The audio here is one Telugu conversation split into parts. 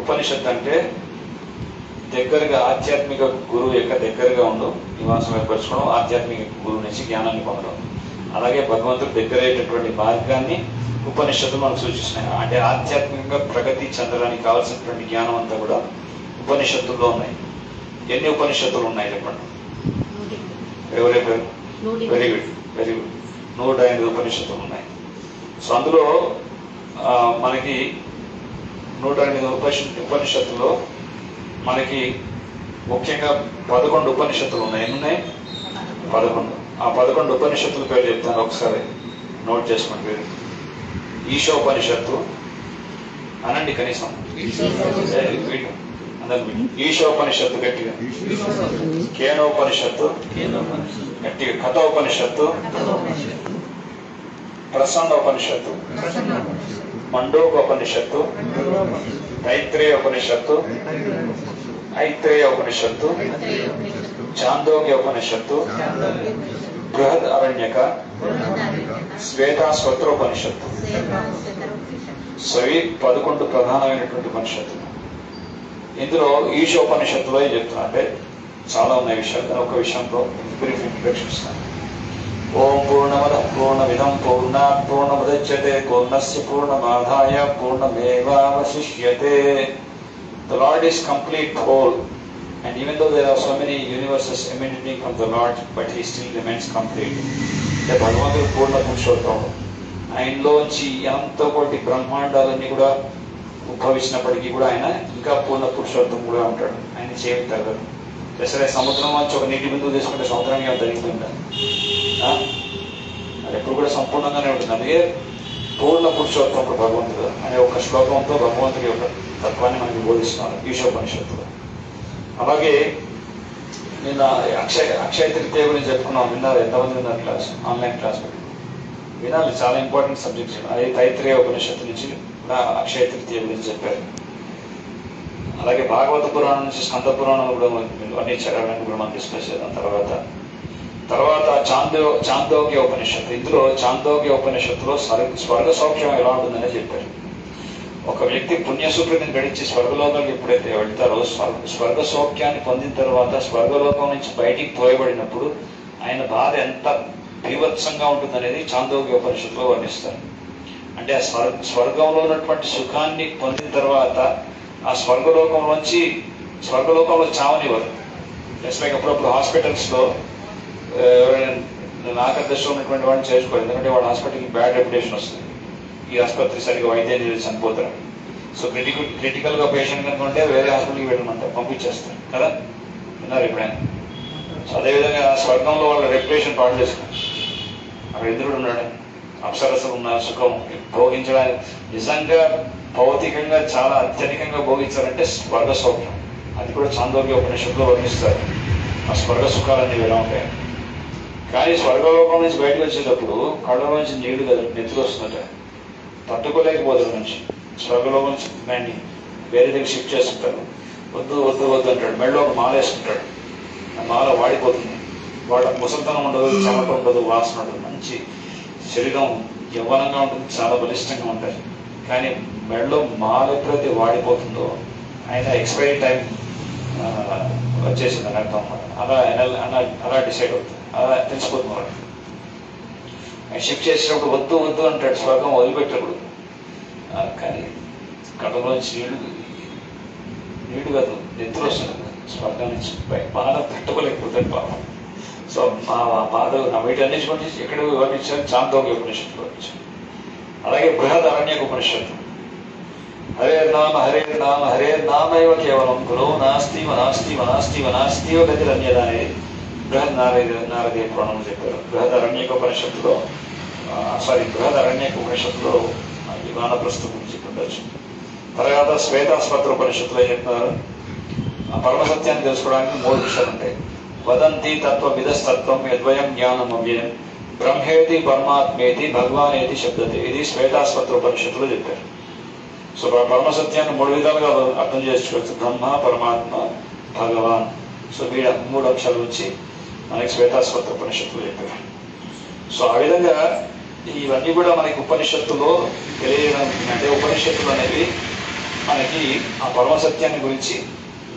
ఉపనిషత్తు అంటే దగ్గరగా ఆధ్యాత్మిక గురువు యొక్క దగ్గరగా ఉండు నివాసం ఏర్పరచుకోవడం, ఆధ్యాత్మిక గురువు నుంచి జ్ఞానాన్ని పొందడం. అలాగే భగవంతుడు దగ్గరయ్యేటటువంటి మార్గాన్ని ఉపనిషత్తులు మనకు సూచిస్తున్నాయి. అంటే ఆధ్యాత్మికంగా ప్రగతి చెందడానికి కావాల్సినటువంటి జ్ఞానం అంతా కూడా ఉపనిషత్తుల్లో ఉన్నాయి. ఎన్ని ఉపనిషత్తులు ఉన్నాయి చెప్పండి? Very good, very good. 108 ఉపనిషత్తులు ఉన్నాయి. సో అందులో మనకి 108 ఉపనిషత్తుల్లో మనకి ముఖ్యంగా 11 ఉపనిషత్తులు ఉన్నాయి. ఎన్ని ఉన్నాయి? 11. ఆ 11 ఉపనిషత్తుల పేరు చెప్తాను, ఒకసారి నోట్ చేసుకోండి పేరు. ఈశోపనిషత్తు అనండి కనీసం. ఈశోపనిషత్తు గట్టిగా, కేనోపనిషత్తు గట్టిగా, కథోపనిషత్తు, ప్రసన్నోపనిషత్తు, మండోపనిషత్తు, తైత్రేయోపనిషత్తు, ఐత్రేయోపనిషత్తు, ఛాందోగ్యోపనిషత్తు, బృహద్ అరణ్యక, శ్వేతాస్వత్రోపనిషత్తు. సో ఇవి 11 ప్రధానమైనటువంటి ఉపనిషత్తులు. ఇందులో ఈశోపనిషత్తులో ఏం చెప్తున్నా అంటే చాలా ఉన్నాయి విషయాలు, కానీ ఒక విషయంలో బ్రీఫ్ ఇంట్రడక్షన్ ఇస్తాను. ఓం పూర్ణమద పూర్ణమిదం పూర్ణాత్ పూర్ణముదచ్యతే పూర్ణస్య పూర్ణమాదాయ పూర్ణమేవావశిష్యతే. The Lord is complete whole, and even though there are so many universes emanating from the Lord, but He still remains complete. అంటే భగవంతుడు పూర్ణ పురుషోత్తముడు. ఆయనలోంచి ఎంతో కోటి బ్రహ్మాండాలన్నీ కూడా ఉద్భవించినప్పటికీ కూడా ఆయన ఇంకా పూర్ణ పురుషోత్తం కూడా ఉంటాడు. ఆయన చేమి తగ్గదు. సరే, సముద్రం నుంచి ఒక నీటి బిందువు తీసుకుంటే సముద్రానికి ఏమైనా తగ్గిపోయిందా? అది ఎప్పుడు కూడా సంపూర్ణంగానే ఉంటుంది. అందుకే పూర్ణ పురుషోత్తముడు భగవంతుడు అనే ఒక శ్లోకంతో భగవంతుడి యొక్క తత్వాన్ని మనకి బోధిస్తున్నారు ఈశోపనిషత్తులో. అలాగే నిన్న అక్షయ తృతీయ గురించి చెప్పుకున్నాం. విన్నారు? ఎంతమంది విన్నారు? క్లాస్, ఆన్లైన్ క్లాస్ వినాలి, చాలా ఇంపార్టెంట్ సబ్జెక్ట్స్. అది తైత్రేయ ఉపనిషత్తు నుంచి అక్షయ తృతీయ గురించి చెప్పారు. అలాగే భాగవత పురాణం నుంచి స్కంద పురాణం కూడా అన్ని చదవడానికి కూడా మనం డిస్కస్ చేద్దాం. తర్వాత చాందోగ్య ఉపనిషత్తు. ఇందులో చాందోగ్య ఉపనిషత్తులో స్వర్గ సౌఖ్యం ఎలా ఉంటుందనే చెప్పారు. ఒక వ్యక్తి పుణ్యసూత్రుడిని గడిచి స్వర్గలోకానికి ఎప్పుడైతే వెళ్తారో స్వర్గ సౌఖ్యాన్ని పొందిన తర్వాత స్వర్గలోకం నుంచి బయటికి తోయబడినప్పుడు ఆయన బాధ ఎంత బీభత్సంగా ఉంటుందనేది చాందోగ్య ఉపనిషత్తులో వర్ణిస్తారు. అంటే ఆ స్వర్గంలో ఉన్నటువంటి సుఖాన్ని పొందిన తర్వాత ఆ స్వర్గలోకంలో చావనివ్వరు. జస్ట్ లైక్ అప్పుడప్పుడు హాస్పిటల్స్లో నాకదృష్టిలో ఉన్నటువంటి వాడిని చేసుకోవాలి, ఎందుకంటే వాడు హాస్పిటల్కి బ్యాడ్ రెప్యుటేషన్ వస్తుంది. ఈ ఆసుపత్రి సరిగ్గా వైద్యం చేసి చనిపోతారు. సో క్రిటికల్గా పేషెంట్ కనుక ఉంటే వేరే హాస్పిటల్కి వెళ్ళమంటారు, పంపించేస్తారు కదా. విన్నారు ఎప్పుడైనా? సో అదేవిధంగా స్వర్గంలో వాళ్ళ రెప్యుటేషన్ పాటు చేసుకున్నారు. అక్కడ ఇంద్రుడు ఉన్నాడు, అప్సరసలు ఉన్న సుఖం భోగించడానికి నిజంగా భౌతికంగా చాలా అత్యధికంగా భోగించాలంటే స్వర్గ సౌఖ్యం. అది కూడా చాందోగ్య ఉపనిషత్తులో వర్ణిస్తారు. ఆ స్వర్గ సుఖాలన్నీ ఎలా ఉంటాయి. కానీ స్వర్గలోకం నుంచి బయటకు వచ్చేటప్పుడు కళ్ళ నుంచి నీళ్లు కదా నెత్తులు వస్తుందట, తట్టుకోలేకపోతాడు నుంచి. స్వర్గలోకం నుంచి దాన్ని వేరే దగ్గర షిఫ్ట్ చేస్తుంటారు. వద్దు వద్దు వద్దు అంటాడు. మెడలో ఒక మాల వేసుకుంటాడు. ఆ మాల వాడిపోతుంది. వాడు ముసలితనం ఉండదు, చెమట ఉండదు, వాసన ఉండదు, మంచి శరీరం యవ్వనంగా ఉంటుంది, చాలా బలిష్టంగా ఉంటాయి. కానీ మెడలో మాల ఎప్పుడైతే వాడిపోతుందో ఆయన ఎక్స్పైరీ టైం వచ్చేసిందని అర్థం అన్నమాట. అలా డిసైడ్ అవుతుంది, అలా తెలిసిపోతుంది వాడు. ఆయన షిఫ్ట్ చేసినప్పుడు వద్దు వద్దు అంటాడు, స్వర్గం వదిలిపెట్టేప్పుడు. కానీ కళ్ళలోంచి నీళ్లు కాదు నెత్తులు వస్తుంది స్వర్గం నుంచి. బాధ తట్టుకోలేకపోతాడు పాపం. సో ఆ బాధ వీటన్నిటి గురించి ఎక్కడ వర్ణించారు? చాందోగ్య ఉపనిషత్తు వర్ణించారు. అలాగే బృహద్ అరణ్యక ఉపనిషత్తు. హరే నామ హరే నామైవ కేవలం గురో నాస్తి వనాస్తి వనాస్తి వనాస్తి గతిరన్యద అనేది బృహద్ నారదీయ పురాణం చెప్పారు. బృహద్ అరణ్యక ఉపనిషత్తులో వానప్రస్థం గురించి ఉండొచ్చు. తర్వాత శ్వేతాస్పత్ర ఉపనిషత్తులో ఏం చెప్తున్నారు? ఆ పరమ సత్యాన్ని తెలుసుకోవడానికి 3 విషయాలు ఉంటాయి. వదంతి తత్వవిదస్తత్వం యద్వయం జ్ఞానం అవ్యయం బ్రహ్మేతి పరమాత్మేతి భగవానేతి శబ్దతే. ఇది శ్వేతాస్పత్ర ఉపనిషత్తులో చెప్పారు. సో పరమ సత్యాన్ని 3 విధాలుగా అర్థం చేసుకోవచ్చు: బ్రహ్మ, పరమాత్మ, భగవాన్. సో 3 అంశాల నుంచి మనకి శ్వేతాస్పత్ర ఉపనిషత్తులో చెప్పారు. సో ఆ విధంగా ఇవన్నీ కూడా మనకి ఉపనిషత్తులో తెలియడం. అంటే ఉపనిషత్తులు అనేవి మనకి ఆ పరమసత్యాన్ని గురించి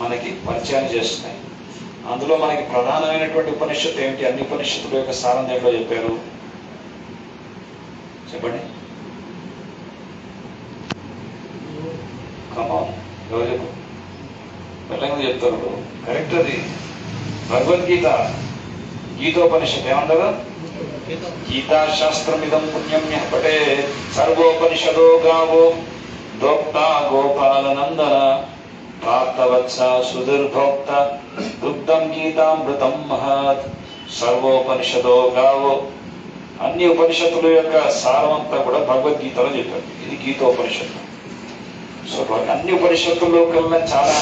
మనకి పరిచయాన్ని చేస్తున్నాయి. అందులో మనకి ప్రధానమైనటువంటి ఉపనిషత్తు ఏమిటి? అన్ని ఉపనిషత్తుల యొక్క సారం దేంట్లో చెప్పారు చెప్పండి. కమాన్, ఎవరు చెప్పు, వెళ్ళగా చెప్తారు. కరెక్ట్, అది భగవద్గీత, గీతోపనిషత్తు ఏమంటారు? గీతాశాస్త్రమిదం పుణ్యం యః పఠేత్ సర్వోపనిషదో గావో దోక్తా గోపాలనందన ప్రాప్తవత్స సుదుర్భోక్త దుగ్ధం గీతామృతం మహత్. సర్వోపనిషదో గావో, అన్ని ఉపనిషత్తుల యొక్క సారమంతా కూడా భగవద్గీతలో చెప్పారు. ఇది గీతోపనిషత్తు. సో అన్ని ఉపనిషత్తుల్లో కల్లా చాలా,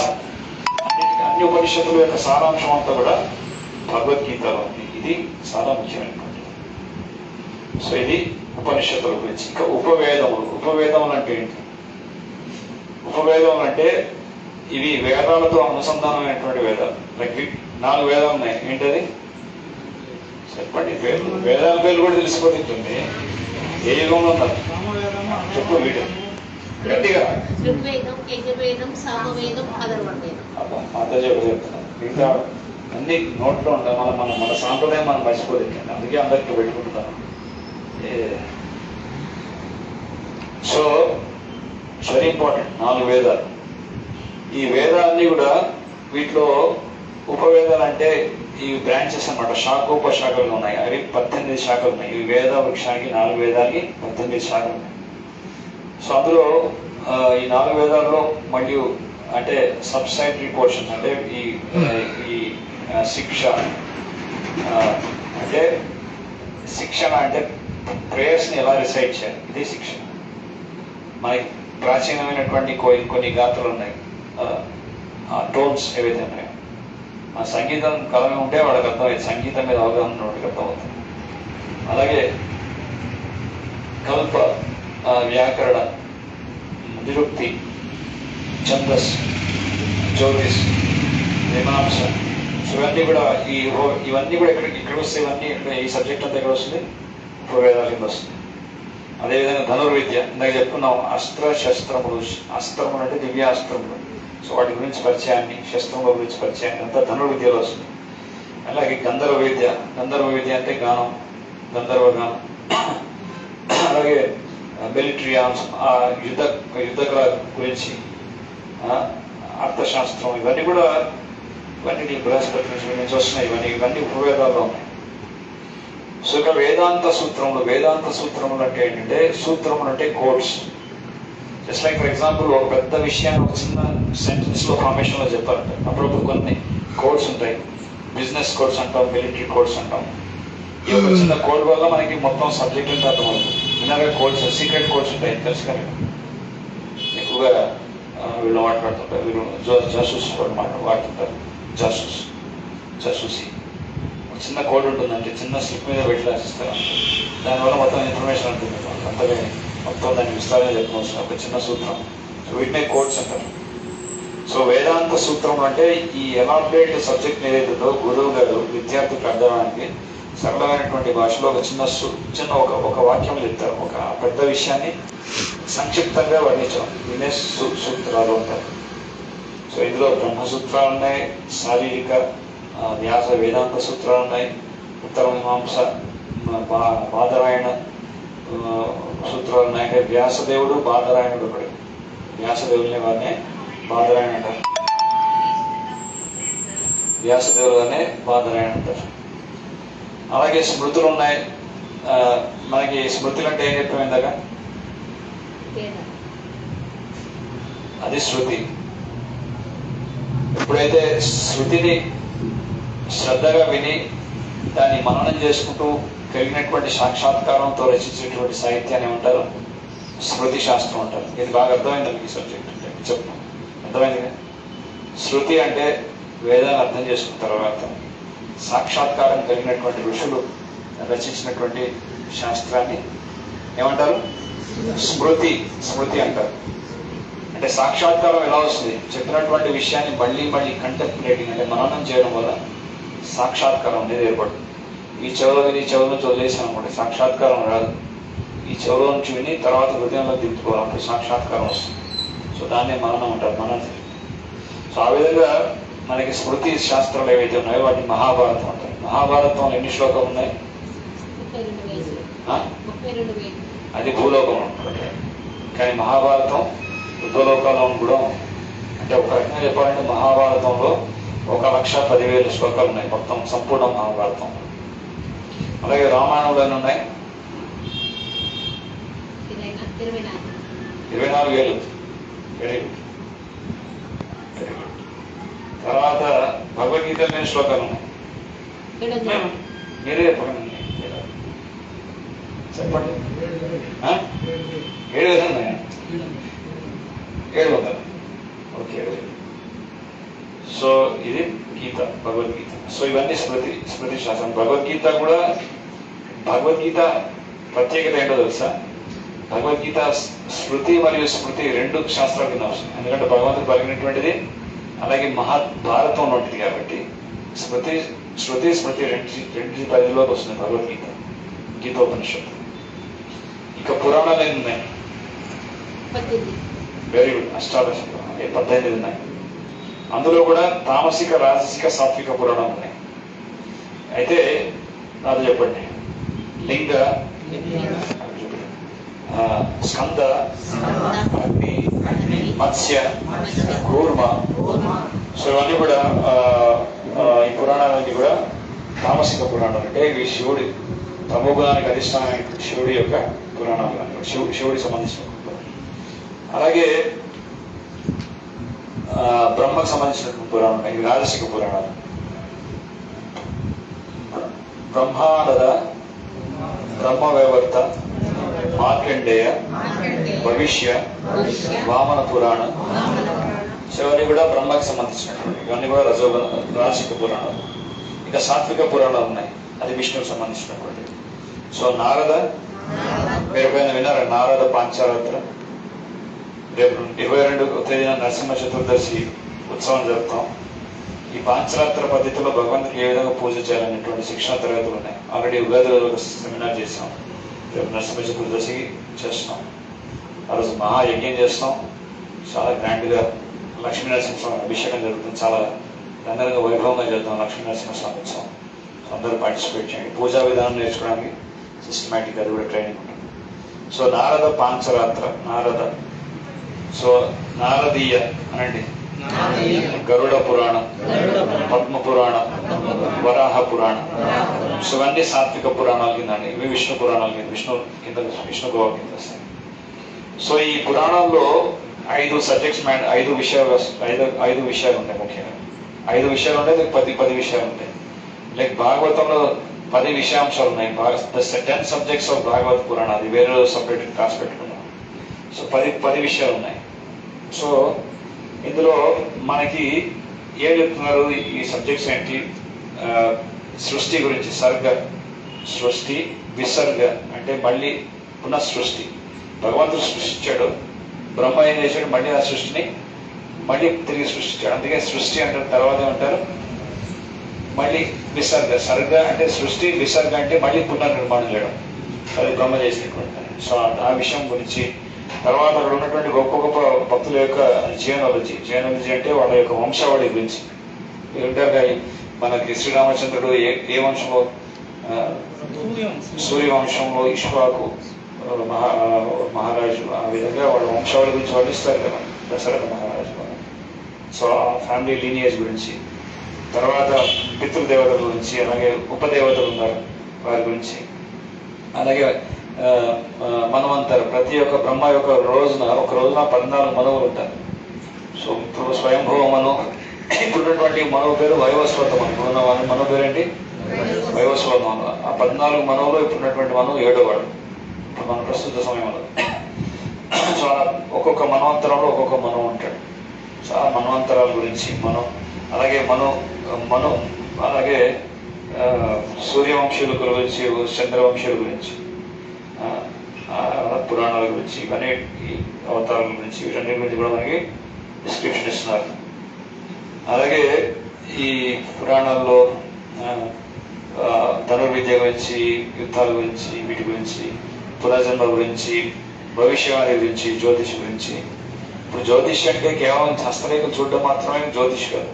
అన్ని ఉపనిషత్తుల యొక్క సారాంశం అంతా కూడా భగవద్గీతలో ఉంది. ఇది చాలా ముఖ్యమైనటువంటి. సో ఇది ఉపనిషత్తుల గురించి. ఇంకా ఉపవేదములు. ఉపవేదములు అంటే ఏంటి? ఉపవేదములు అంటే ఇవి వేదాలతో అనుసంధానమైనటువంటి వేదాలు. లైక్ 4 వేదాలు ఉన్నాయి. ఏంటది చెప్పండి? పేర్లు, వేదాల పేర్లు కూడా తెలిసిపోతుంది. ఏ యుగంలో ఉన్నారు చెప్పు వీడు గట్టిగా. మాతాజీ చెప్తున్నాను. మిగతా అన్ని నోట్లో ఉంటాయి. మన సాంప్రదాయం మనం మర్చిపోతుంది. అందుకే అందరికీ పెట్టుకుంటున్నాను. సో వెరీ ఇంపార్టెంట్ 4 వేదాలు. ఈ వేదాలన్నీ కూడా వీటిలో ఉపవేదాలు అంటే ఈ బ్రాంచెస్ అన్నమాట, శాఖోపశాఖలు ఉన్నాయి. అవి 18 శాఖలు ఉన్నాయి. ఈ వేద వృక్షానికి 4 వేదాలకి 18 శాఖలు ఉన్నాయి. సో అందులో ఈ 4 వేదాల్లో మళ్ళీ అంటే సబ్సైడరీ పోర్షన్స్ అంటే ఈ శిక్ష అంటే శిక్షణ అంటే ప్రేయర్స్ని ఎలా రిసైడ్ చేయాలి, ఇదే శిక్షణ. మనకి ప్రాచీనమైనటువంటి కొన్ని గాత్రలు ఉన్నాయి, టోన్స్ ఏవైతే ఉన్నాయో. ఆ సంగీతం కలమే ఉంటే వాళ్ళకి అర్థమవుతుంది, సంగీతం మీద అవగాహన వాడికి అర్థమవుతుంది. అలాగే కల్ప, వ్యాకరణ, నిరుక్తి, ఛందస్, జ్యోతిష్, మీమాంస, ఇవన్నీ కూడా ఇవన్నీ కూడా ఇక్కడ వస్తే ఇవన్నీ ఈ సబ్జెక్ట్ అంతా ఎక్కడ వస్తుంది? ఉపవేదాల కింద వస్తుంది. అదేవిధంగా ధనుర్విద్య, ఇందాక చెప్పుకున్నాం. అస్త్ర శస్త్రములు, అస్త్రములు అంటే దివ్యాస్త్రములు. సో వాటి గురించి పరిచయాన్ని, శస్త్రముల గురించి పరిచయాన్ని అంతా ధనుర్విద్యలో వస్తుంది. అలాగే గంధర్వ విద్య, గంధర్వ విద్య అంటే గానం, గంధర్వ గానం. అలాగే మిలిటరీ ఆర్మ్స్, యుద్ధకళ గురించి, అర్థశాస్త్రం, ఇవన్నీ కూడా ఇవన్నీ బృహస్పతి నుంచి వస్తున్నాయి. ఇవన్నీ ఉపవేదాల్లో ఉన్నాయి. సో ఇక వేదాంత సూత్రములు. వేదాంత సూత్రములు అంటే ఏంటంటే, సూత్రములు అంటే codes. Just like for example ఒక పెద్ద విషయాన్ని ఒక చిన్న సెంటెన్స్లో ఫార్మేషన్లో చెప్పాలంటే అప్పుడప్పుడు కొన్ని కోడ్స్ ఉంటాయి. బిజినెస్ కోడ్స్ అంటాం, మిలిటరీ కోడ్స్ అంటాం. ఈ ఒక చిన్న కోడ్ వల్ల మనకి మొత్తం సబ్జెక్ట్ అంతా అర్థమవుతుంది. ఇలాగే కోడ్స్, సీక్రెట్ కోడ్స్ ఉంటాయి, తెలుసు కదా. ఎక్కువగా వీళ్ళు మాట్లాడుతుంటారు, వీళ్ళు జాసూస్ వాడుతుంటారు. జాసూసి ఒక చిన్న కోడ్ ఉంటుందంటే చిన్న స్లిప్ మీద పెట్టి రాసిస్తారు. దానివల్ల మొత్తం ఇన్ఫర్మేషన్ ఉంటుంది. అంతగా మొత్తం దాన్ని విస్తారంగా చెప్పవలసిన ఒక చిన్న సూత్రం. సో వీటినే కోడ్స్ అంటారు. సో వేదాంత సూత్రం అంటే ఈ ఎలాబరేట్ సబ్జెక్ట్ ఏదైతుందో గురువు గారు విద్యార్థులకు అర్థమవడానికి సరళమైనటువంటి భాషలో ఒక చిన్న ఒక వాక్యం చెప్తారు. ఒక పెద్ద విషయాన్ని సంక్షిప్తంగా వర్ణించడం, దీనే సూత్రాలు ఉంటారు. సో ఇందులో బ్రహ్మసూత్రాలు ఉన్నాయి, శారీరక వ్యాస వేదాంత సూత్రాలు ఉన్నాయి, ఉత్తర మీమాంస, బాదరాయణ సూత్రాలు ఉన్నాయి. అంటే వ్యాసదేవుడు, బాదరాయణుడు ఒకటి. వ్యాసదేవుల్ని వారిని బాదరాయణ అంటారు, వ్యాసదేవుడు అనే బాదరాయణ అంటారు. అలాగే స్మృతులు ఉన్నాయి. మనకి స్మృతులు అంటే ఏం చెప్పాము ఇందాక? అది శృతి. ఎప్పుడైతే శృతిని శ్రద్ధగా విని దాన్ని మననం చేసుకుంటూ కలిగినటువంటి సాక్షాత్కారంతో రచించినటువంటి సాహిత్యాన్ని ఏమంటారు? స్మృతి శాస్త్రం అంటారు. ఇది బాగా అర్థమైంది మీకు ఈ సబ్జెక్ట్ అంటే చెప్తాం. అర్థమైంది. శృతి అంటే వేదాన్ని అర్థం చేసుకున్న తర్వాత సాక్షాత్కారం కలిగినటువంటి ఋషులు రచించినటువంటి శాస్త్రాన్ని ఏమంటారు? స్మృతి అంటారు. అంటే సాక్షాత్కారం ఎలా వస్తుంది? చెప్పినటువంటి విషయాన్ని మళ్ళీ కంటెంప్లేటింగ్ అంటే మననం చేయడం వల్ల సాక్షాత్కారం అనేది ఏర్పడుతుంది. ఈ చెవులో విని చెవులో వదిలేసాం అనుకోండి, సాక్షాత్కారం రాదు. ఈ చెవులో నుంచి విని తర్వాత హృదయంలో దింపుకోవాలి, అప్పుడు సాక్షాత్కారం వస్తుంది. సో దాన్నే మననం అంటారు, మననం. సో ఆ విధంగా మనకి స్మృతి శాస్త్రాలు ఏవైతే ఉన్నాయో వాటిని మహాభారతం అంటారు. మహాభారతంలో ఎన్ని శ్లోకాలు ఉన్నాయి? అది భూలోకం ఉంటుంది, కానీ మహాభారతం యుద్ధలోకాల్లో కూడా ఉంది. అంటే ఒక రకంగా చెప్పాలంటే మహాభారతంలో 1,10,000 శ్లోకాలు ఉన్నాయి మొత్తం సంపూర్ణ మహాభారతం. అలాగే రామాయణంలో ఎన్ని ఉన్నాయి? 24,000. Very good. తర్వాత భగవద్గీత ఎన్ని శ్లోకాలు ఉన్నాయి? మీరే చెప్పండి. చెప్పండి. 7,000 ఉన్నాయా? 700. ఓకే. సో ఇది గీత, భగవద్గీత. సో ఇవన్నీ స్మృతి శాస్త్రం. భగవద్గీత ప్రత్యేకత ఏంటో తెలుసా? భగవద్గీత స్మృతి మరియు స్మృతి రెండు శాస్త్రాల కింద వస్తుంది. ఎందుకంటే భగవంతుడు పలికినటువంటిది, అలాగే మహాభారతం వంటిది కాబట్టి శృతి స్మృతి రెండు పరిధిలోకి వస్తుంది భగవద్గీత, గీతోపనిషత్తు. ఇక పురాణాలు ఎన్ని ఉన్నాయి? Very good. అష్టాదశ పురాణాలు 18 ఉన్నాయి. అందులో కూడా తామసిక, రాజసిక, సాత్విక పురాణాలు ఉన్నాయి. అయితే నాతో చెప్పండి. లింగ, స్కంద, అగ్ని, మత్స్య, కూర్మ. సో ఇవన్నీ కూడా ఈ పురాణాలన్నీ కూడా తామసిక పురాణాలు. అంటే ఇవి శివుడి తమోగుణానికి అధిష్టానం శివుడి యొక్క పురాణాలు, శివుడికి సంబంధించిన. అలాగే బ్రహ్మకు సంబంధించిన పురాణాలు, ఇవి రాజసిక పురాణాలు. బ్రహ్మానద, బ్రహ్మవైవర్త, మార్కండేయ, భవిష్య, వామన పురాణం. సో ఇవన్నీ కూడా బ్రహ్మకు సంబంధించినటువంటి, ఇవన్నీ కూడా రాజసిక పురాణాలు. ఇక సాత్విక పురాణాలు ఉన్నాయి, అది విష్ణువుకు సంబంధించినటువంటి. సో నారద, మీరు పైన విన్నారా? నారద పాంచారాత్ర. రేపు 22వ తేదీన నరసింహ చతుర్దశి ఉత్సవం జరుపుతాం. ఈ పాంచరాత్ర పద్ధతిలో భగవంతుడికి ఏ విధంగా పూజ చేయాలనేటువంటి శిక్షణ తరగతులు ఉన్నాయి. ఆల్రెడీ ఉగాది రోజు ఒక సెమినార్ చేస్తాం, రేపు నరసింహ చతుర్దశికి చేస్తున్నాం. ఆ రోజు మహాయజ్ఞం చేస్తాం, చాలా గ్రాండ్గా లక్ష్మీ నరసింహస్వామి అభిషేకం జరుగుతుంది, చాలా రంగరంగ వైభవంగా చేద్దాం లక్ష్మీ నరసింహస్వామి ఉత్సవం. అందరూ పార్టిసిపేట్ చేయండి. పూజా విధానం నేర్చుకోవడానికి సిస్టమేటిక్ అది కూడా ట్రైనింగ్ ఉంటుంది. సో నారద పాంచరాత్ర, నారద. సో నారదీయ అనండి, గరుడ పురాణం, పద్మ పురాణం, వరాహ పురాణం. సో ఇవన్నీ సాత్విక పురాణాల కింద అండి. ఇవి విష్ణు పురాణాల కింద, విష్ణు గోవా కింద వస్తాయి. సో ఈ పురాణాల్లో 5 సబ్జెక్ట్స్, 5 విషయాలు ఉంటాయి. ముఖ్యంగా 5 విషయాలు ఉంటాయి, 10 విషయాలు ఉంటాయి. లైక్ భాగవతంలో 10 విషయాంశాలు ఉన్నాయి. 10 సబ్జెక్ట్స్ ఆఫ్ భాగవత పురాణ, అది వేరే సపరేట్ క్లాస్ పెట్టుకున్నాం. సో 10 విషయాలు ఉన్నాయి. సో ఇందులో మనకి ఏం చెప్తున్నారు? ఈ సబ్జెక్ట్స్ ఏంటి? సృష్టి గురించి, సర్గ, సృష్టి, విసర్గ అంటే మళ్ళీ పునఃసృష్టి. భగవంతుడు సృష్టించాడు, బ్రహ్మ ఏం చేశాడు? మళ్ళీ ఆ సృష్టిని మళ్ళీ తిరిగి సృష్టించాడు. అందుకే సృష్టి అంటారు. తర్వాత ఏమంటారు? మళ్ళీ విసర్గ. సర్గ అంటే సృష్టి, విసర్గ అంటే మళ్ళీ పునర్నిర్మాణం చేయడం. అది బ్రహ్మ చేసినటువంటి. సో ఆ విషయం గురించి, తర్వాత అక్కడ ఉన్నటువంటి గొప్ప గొప్ప భక్తుల యొక్క జియానాలజీ అంటే వాళ్ళ యొక్క వంశావళి గురించి. మనకి శ్రీరామచంద్రుడు ఏ వంశంలో? సూర్యవంశంలో ఇక్ష్వాకు మహారాజు. ఆ విధంగా వాళ్ళ వంశావళి గురించి వర్ణిస్తారు కదా దశరథ మహారాజు. సో ఆ ఫ్యామిలీ లీనియేజ్ గురించి, తర్వాత పితృదేవతల గురించి, అలాగే ఉపదేవతలు ఉన్నారు వారి గురించి, అలాగే మన్వంతరు. ప్రతి ఒక్క బ్రహ్మ యొక్క ఒక రోజున 14 మనువులు ఉంటారు. సో ఇప్పుడు స్వయంభవ మను, ఇప్పుడున్నటువంటి మనువు పేరు వైవస్వత మను. ఇప్పుడున్న మనువు పేరు ఏంటి? వైవస్వత మను. ఆ 14 మనువులు ఇప్పుడున్నటువంటి మనువు 7వ వాడు ఇప్పుడు మన ప్రస్తుత సమయంలో. సో ఒక్కొక్క మన్వంతరంలో ఒక్కొక్క మనువు ఉంటాడు. సో ఆ మన్వంతరాల గురించి అలాగే అలాగే సూర్యవంశీయుల గురించి, చంద్రవంశీయుల గురించి, పురాణాల గురించి, ఇవన్నీ అవతారాల గురించి, వీటన్నిటి గురించి కూడా మనకి డిస్క్రిప్షన్ ఇస్తున్నారు. అలాగే ఈ పురాణాల్లో ధనుర్విద్య గురించి, యుద్ధాల గురించి, వీటి గురించి, పునర్జన్మ గురించి, భవిష్యవాణి గురించి, జ్యోతిష్ గురించి, ఇప్పుడు జ్యోతిష్ అంటే కేవలం హస్తరేఖలు చూడడం మాత్రమే జ్యోతిష్ కాదు.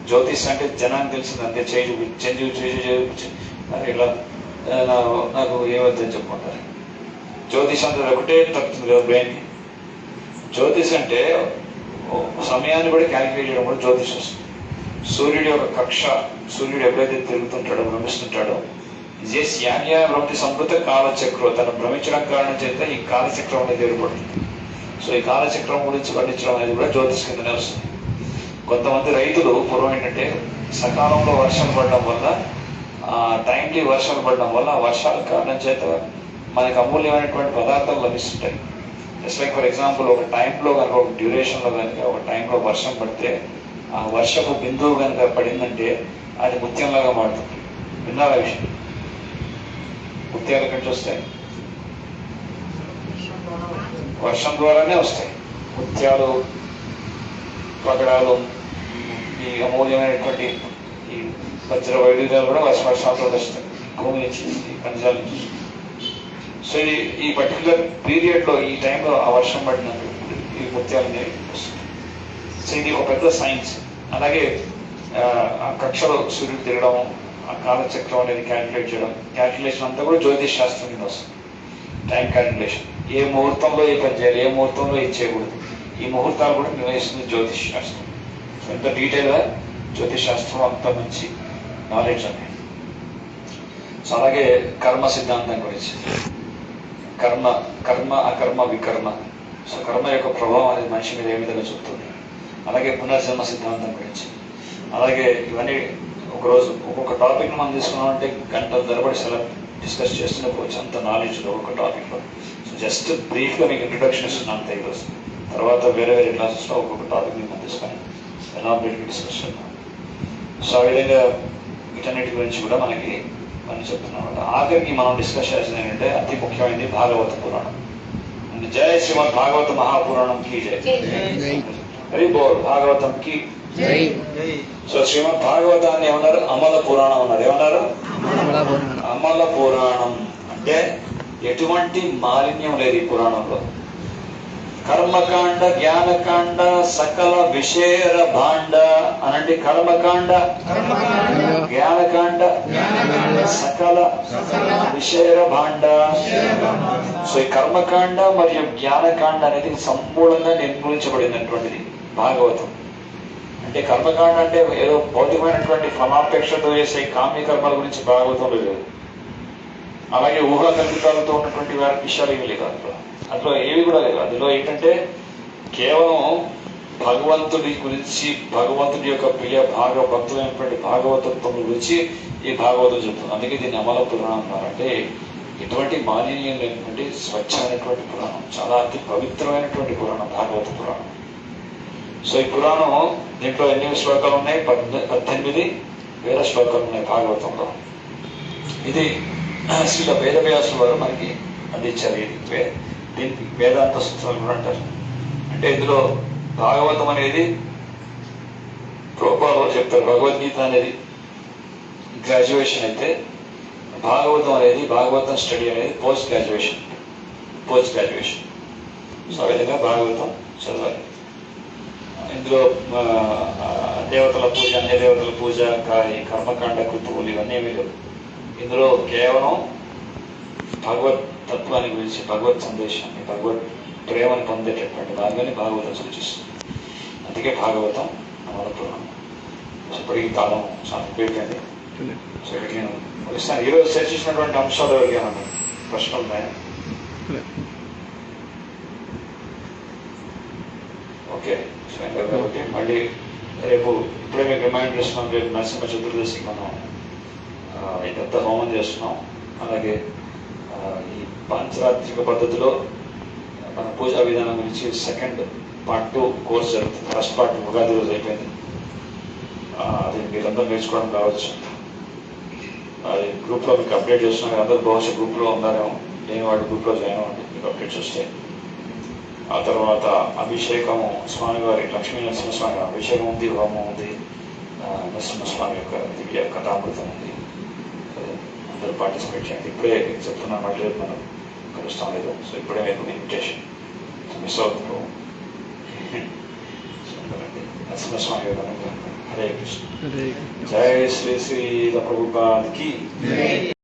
జ్యోతిష్ అంటే జనానికి తెలిసింది అంతే, చేయి ఇలా నాకు ఏమవుతుందని చెప్పుకుంటారు. జ్యోతిష్ అంటే ఒకటే తప్పుతుంది కదా బ్రెయిన్కి. జ్యోతిష్ అంటే సమయాన్ని కూడా క్యాలిక్యులేట్ చేయడం కూడా జ్యోతిష్ వస్తుంది. సూర్యుడి యొక్క కక్ష, సూర్యుడు ఎప్పుడైతే తిరుగుతుంటాడో, భ్రమిస్తుంటాడో, భ్రమతి సంపృత కాలచక్రం, తను భ్రమించడం కారణం చేత ఈ కాలచక్రం అనేది ఏర్పడుతుంది. సో ఈ కాలచక్రం గురించి వర్ణించడం అనేది కూడా జ్యోతిష్ కిందనే వస్తుంది. కొంతమంది రైతులు పూర్వం ఏంటంటే సకాలంలో వర్షం పడడం వల్ల, టైంలీ వర్షాలు పడడం వల్ల, ఆ వర్షాల కారణం చేత మనకు అమూల్యమైనటువంటి పదార్థాలు లభిస్తుంటాయి. జస్ట్ లైక్ ఫర్ ఎగ్జాంపుల్, ఒక టైంలో కనుక, ఒక డ్యూరేషన్లో కనుక ఒక టైంలో వర్షం పడితే, ఆ వర్షపు బిందువు కనుక పడిందంటే అది ముత్యంలాగా మారుతుంది. విన్నారా విషయం? ముత్యాలు ఎక్కడి నుంచి వస్తాయి? వర్షం ద్వారానే వస్తాయి. ముత్యాలు, పగడాలు, ఈ అమూల్యమైనటువంటి ఈ వజ్ర వైద్యాలు కూడా వర్షాలతో వస్తాయి, భూమి నుంచి, ఈ ఖనిజాల నుంచి. సో ఈ పర్టికులర్ పీరియడ్లో, ఈ టైంలో ఆ వర్షం పడినప్పుడు ఈ ముత్యాలు అనేవి వస్తాయి. సో ఇది ఒక పెద్ద సైన్స్. అలాగే ఆ కక్షలో సూర్యుడు తిరగడం, ఆ కాలచక్రం అనేది క్యాల్కులేట్ చేయడం, క్యాల్కులేషన్ అంతా కూడా జ్యోతిష్ శాస్త్రం కింద వస్తుంది. టైం క్యాల్కులేషన్, ఏ ముహూర్తంలో ఏ పని చేయాలి, ఏ ముహూర్తంలో ఏం చేయకూడదు, ఈ ముహూర్తాలు కూడా నిర్వహిస్తుంది జ్యోతిష్ శాస్త్రం. సో ఎంత డీటెయిల్గా జ్యోతిష్ శాస్త్రం, అంత మంచి నాలెడ్జ్ అనేది. సో అలాగే కర్మ సిద్ధాంతం గురించి, కర్మ అకర్మ వికర్మ, సో కర్మ యొక్క ప్రభావం అనేది మనిషి మీద ఏ విధంగా చెప్తుంది. అలాగే పునర్జన్మ సిద్ధాంతం గురించి, అలాగే ఇవన్నీ ఒకరోజు ఒక్కొక్క టాపిక్ని మనం తీసుకున్నామంటే గంటల తరబడి డిస్కస్ చేస్తూనే పోవచ్చు, అంత నాలెడ్జ్ ఒక్కొక్క టాపిక్లో. సో జస్ట్ బ్రీఫ్గా మీకు ఇంట్రొడక్షన్ ఇస్తున్నాను అంతే ఈరోజు. తర్వాత వేరే వేరే క్లాసెస్లో ఒక్కొక్క టాపిక్ని మనం తీసుకొని ఎలాబరేట్గా డిస్కస్ చేద్దాం. సో ఆ విధంగా వీటన్నిటి గురించి కూడా మనం చెప్తున్నాం. ఆఖరికి మనం డిస్కస్ చేయాల్సింది ఏంటంటే అతి ముఖ్యమైనది భాగవత పురాణం. జయ శ్రీమద్ భాగవత మహాపురాణం కి జయ. హరి బోల్ భాగవతం కి జై. సో శ్రీమద్ భాగవతాన్ని ఏమన్నారు? అమల పురాణం అన్నారు. ఏమన్నారు? అమల పురాణం. అంటే ఎటువంటి మాలిన్యం లేదు ఈ పురాణంలో. కర్మకాండ, జ్ఞానకాండ, సకల విషేర భాండ అనండి. కర్మకాండ, జ్ఞానకాండ, సకల విషేర భాండ. సో ఈ కర్మకాండ మరియు జ్ఞానకాండ అనేది సంపూర్ణంగా నిర్మూలించబడినటువంటిది భాగవతం. అంటే కర్మకాండ అంటే ఏదో భౌతికమైనటువంటి ఫలాపేక్షతో చేసే కామ్య కర్మల గురించి భాగవతంలో లేదు. అలాగే ఊహా కల్పితాలతో ఉన్నటువంటి వారి విషయాలు ఏమి లేదు అందులో ఏవి కూడా లేదు. అందులో ఏంటంటే కేవలం భగవంతుడి గురించి, భగవంతుడి యొక్క ప్రియ భక్తులైనటువంటి భాగవతత్వం గురించి ఈ భాగవతం చెప్తుంది. అందుకే దీన్ని అమల పురాణం అన్నారు. అంటే ఎటువంటి మాలిన్యం లేనటువంటి స్వచ్ఛమైనటువంటి పురాణం, చాలా అతి పవిత్రమైనటువంటి పురాణం భాగవత పురాణం. సో ఈ పురాణం దీంట్లో ఎన్ని శ్లోకాలు ఉన్నాయి? 18,000 శ్లోకాలు ఉన్నాయి భాగవతంలో. ఇది శ్రీల వేదవ్యాసుల వారు మనకి అందించారు. దీనికి వేదాంత సూత్రాలు కూడా అంటారు. అంటే ఇందులో భాగవతం అనేది ప్రభుపాదులు చెప్తారు, భగవద్గీత అనేది గ్రాడ్యుయేషన్ అయితే భాగవతం స్టడీ అనేది పోస్ట్ గ్రాడ్యుయేషన్. సో ఆ విధంగా భాగవతం చదవాలి. ఇందులో దేవతల పూజ, అన్య దేవతల పూజ, కర్మకాండ, కృతువులు ఇవన్నీ ఏమీ లేవు. ఇందులో కేవలం భగవత్ తత్వాన్ని గురించి, భగవత్ సందేశాన్ని, భగవత్ ప్రేమను పొందేటటువంటి మార్గాన్ని భాగవతం సూచిస్తుంది. అందుకే భాగవతం అమల పురాణం. ఇప్పటికీ కాలం చాలా ఎక్కువైపోయింది. సో ఇక్కడ నేను ముగిస్తాను. ఈరోజు చర్చించినటువంటి అంశాలు ఎవరికైనా ప్రశ్నలు ఉన్నాయా? ఓకే. సో కాబట్టి మళ్ళీ రేపు ఇప్పుడే మీకు రిమైండ్ చేస్తున్నాం, రేపు నరసింహ చతుర్దశికి మనం ఇదంతా హోమం చేస్తున్నాం. అలాగే ఈ పాంచరాత్రిక పద్ధతిలో మన పూజా విధానం గురించి సెకండ్ పార్ట్ 2 కోర్స్ జరుగుతుంది. ఫస్ట్ పార్ట్ ఉగాది రోజు అయిపోయింది. అది మీరందరూ నేర్చుకోవడం కావచ్చు. అది గ్రూప్లో మీకు అప్డేట్ చేస్తున్నాం. మీరు అందరూ బహుశా గ్రూప్లో ఉన్నారేమో. నేను వాడి గ్రూప్లో జాయిన్ అవ్వండి, మీకు అప్డేట్స్ వస్తాయి. ఆ తర్వాత అభిషేకము స్వామివారి, లక్ష్మీ నరసింహస్వామి అభిషేకం ఉంది, హోమం ఉంది, నరసింహస్వామి యొక్క దివ్య కథామృతం ఉంది. అందరూ పార్టిసిపేట్ చేయండి. ఇప్పుడే చెప్తున్నాను, మళ్ళీ మనం కలుస్తాం లేదు. సో ఇప్పుడే మీకు ఇన్విటేషన్ మిస్ అవుతుంది. నరసింహస్వామి వివరంగా. హరే కృష్ణ. జై శ్రీ శ్రీ ప్రభుపాద్ కి.